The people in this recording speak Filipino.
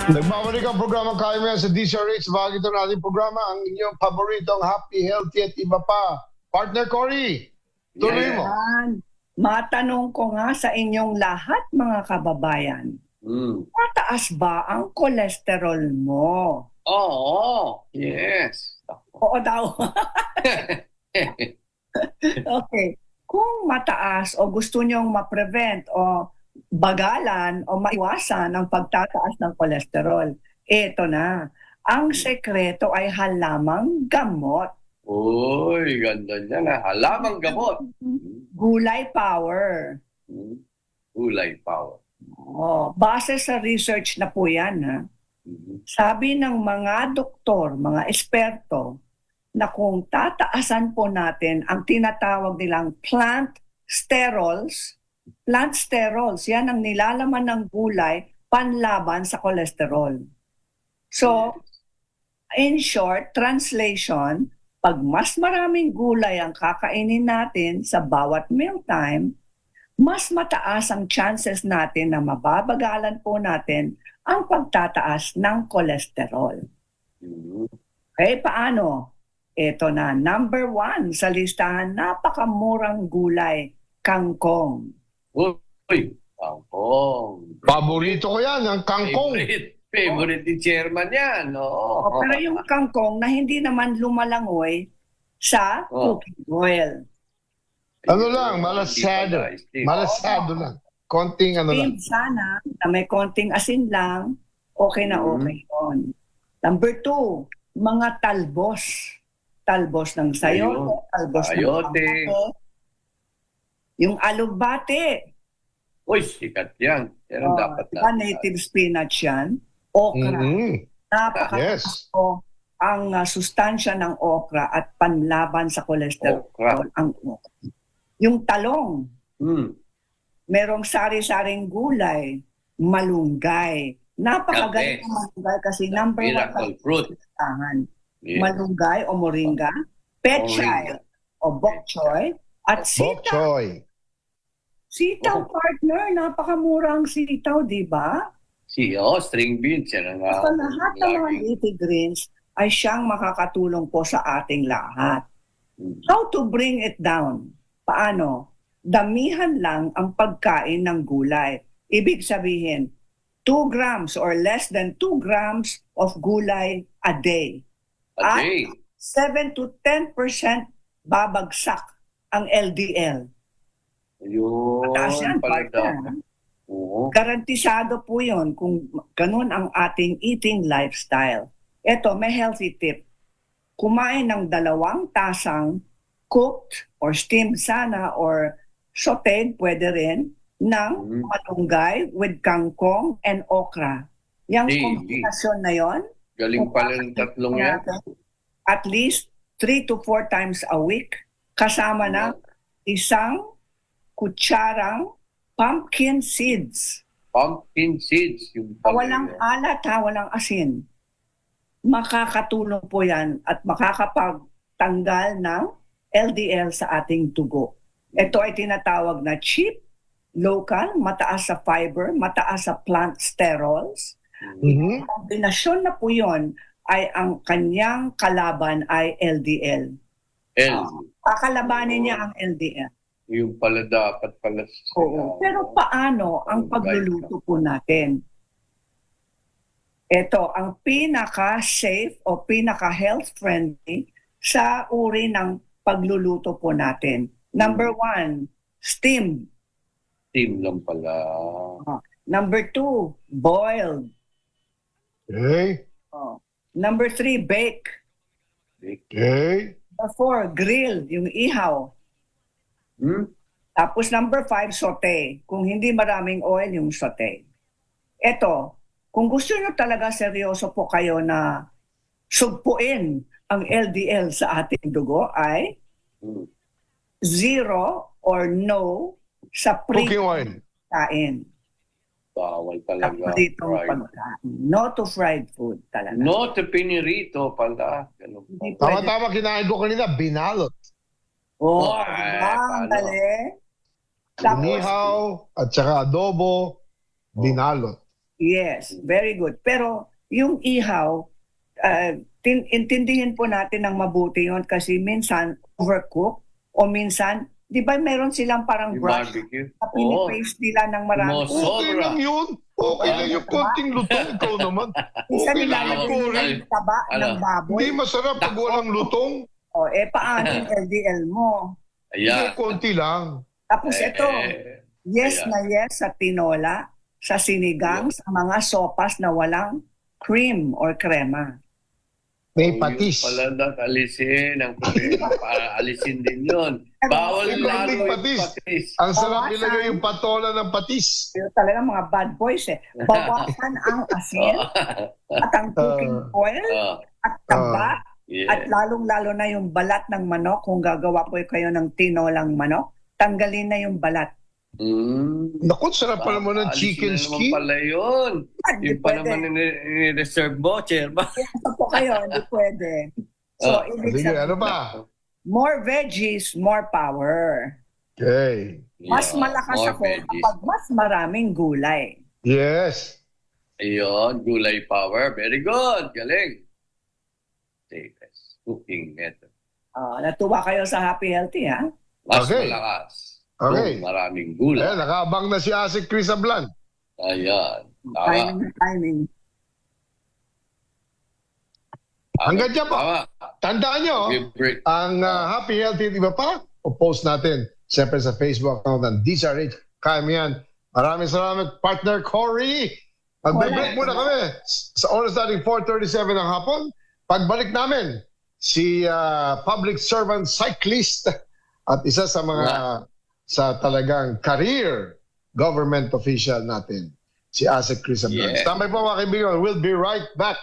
Nagbabalik ang programa Kaya Mo Yan sa DCRH. Bahagi ito natin programa, ang inyong paboritong happy, healthy at iba pa. Partner Cory, tuloy mo. Yan. Matanong ko nga sa inyong lahat mga kababayan, mataas ba ang kolesterol mo? Oo, yes. Oo daw. Okay. Kung mataas o gusto nyong ma-prevent o bagalan o maiwasan ang pagtataas ng kolesterol, eto na. Ang sekreto ay halamang gamot. Uy, ganda niyan ha. Halamang gamot. Gulay power. Gulay power. Oh, base sa research na po yan, ha? Sabi ng mga doktor, mga eksperto, na kung tataasan po natin ang tinatawag nilang plant sterols, yan ang nilalaman ng gulay panlaban sa kolesterol. So, in short, translation, pag mas maraming gulay ang kakainin natin sa bawat mealtime, mas mataas ang chances natin na mababagalan po natin ang pagtataas ng kolesterol. Okay, paano? Ito na, number 1 sa listahan, napakamurang gulay, kangkong. Uy, kangkong. Paborito ko yan, ang kangkong. Favorite ni chairman yan. Oo. Pero yung kangkong na hindi naman lumalangoy sa cooking oil. Ano lang, malasado. Malasado lang. Konting ano lang. Steamed sana, na may konting asin lang, okay na okay yun. Number 2, mga talbos. Talbos ng sayote, talbos ng sayote. pampate. Yung alugbate. Uy, sikat yan. Yan ang dapat Diba, natin. native spinach yan. Okra. Yes. Ang sustansya ng okra at panlaban sa kolesterol. Okra. Yung talong. Mm. Merong sari-saring gulay. Malunggay. Napakagaling ng malunggay kasi number 1 Miracle fruit. Yeah. Malunggay o moringa, pechay o bok choy, at Bok sitaw. choy. Sitaw, partner, napakamurang sitaw, di ba? String beans. Yan ang Sa lahat ng mga leafy greens ay siyang makakatulong po sa ating lahat. How to bring it down? Paano? Damihan lang ang pagkain ng gulay. Ibig sabihin, 2 grams or less than 2 grams of gulay a day. A At day. 7 to 10% babagsak ang LDL. Yun. Mataas yan, partner. Oo. Garantisado po yun kung ganun ang ating eating lifestyle. Ito, may healthy tip. Kumain ng 2 tasang cooked or steamed sana or sauteed, pwede rin, ng malunggay with kangkong and okra. Yung kombinasyon na yon, Galing pala ng tatlong yan. at least 3 to 4 times a week, kasama na 1 kutsarang pumpkin seeds. Pumpkin seeds. Yung Walang alat ha, walang asin. Makakatulong po yan at makakapagtanggal ng LDL sa ating dugo. Ito ay tinatawag na cheap, local, mataas sa fiber, mataas sa plant sterols. Ang kombinasyon na po yun ay ang kanyang kalaban ay LDL. Kakalabanin niya ang LDL. Yung pala dapat pala. Oo. Pero paano ang pagluluto po natin? Ito, ang pinaka-safe o pinaka-health-friendly sa uri ng pagluluto po natin. Number 1, steamed. Steam lang pala. Number 2, boiled. Okay. Number 3, bake. Okay. Number 4, grilled, yung ihaw. Tapos number 5, saute. Kung hindi maraming oil, yung saute. Ito, kung gusto nyo talaga seryoso po kayo na sugpuin ang LDL sa ating dugo ay 0 or no sa Cooking oil. kain. Bawal talaga. No to fried food talaga. No to pinirito pala. Tama-tama, kinain ko kanina, binalot. Ang dali. Inihaw at saka adobo, binalot. Yes, very good. Pero yung ihaw, intindihin po natin ng mabuti yon kasi minsan overcook o minsan, di ba meron silang parang Yung brush barbecue. na pinipaste nila ng marami. Mo- Okay Sobra. lang yun. Okay lang yung konting lutong. Ikaw naman. Minsan Okay lang nilalagay yung nila Cory. yung taba Ano? ng baboy. Hindi masarap pag walang lutong. O, paano yung LDL mo? Hindi, Ayan. konti lang. Tapos ito, yes ayan. na yes sa tinola, sa sinigang, sa mga sopas na walang cream or krema. May Yung patis. Pala na, alisin ang problema. Para alisin din yun. Bawal May lalo konting yung patis. patis. Ang sarap Bawasan. ilagay yung patola ng patis. Pero talaga mga bad boys eh. Bawasan ang asin at ang cooking oil Ah, at taba yeah. at lalong-lalo na yung balat ng manok. Kung gagawa po kayo ng tinolang manok, tanggalin na yung balat. Naku, sarap pa naman ng Alisin chicken na naman skin. pala yun. At di Yung pa pwede. naman ni-reserve mo, Chairman. Ito po kayo, hindi pwede. So, ibig Sige, sabihin, ano pa? more veggies, more power. Okay. Mas Yeah, malakas more ako veggies. kapag mas maraming gulay. Yes. Ayun, gulay power. Very good. Galing. Safest cooking method. Natuwa kayo sa Happy Healthy, ha? Mas Okay. malakas. Okay. Maraming gulay. Ayan, nakaabang na si Asik Chris Ablan. Ayan. Tama. Timing. Hanggang dyan po. Tama. Tandaan nyo, Give break. ang Happy Healthy, di ba pa? O post natin, siyempre sa Facebook account ng DZRH. Kaya mo yan. Maraming salamat, partner Cory. Magbe-break muna kami sa oras natin 4:37 ng hapon. Pagbalik namin, si public servant cyclist at isa sa mga sa talagang career government official natin, si Asik Chris Ablan. Yeah. Standby po mga kaibigan. We'll be right back.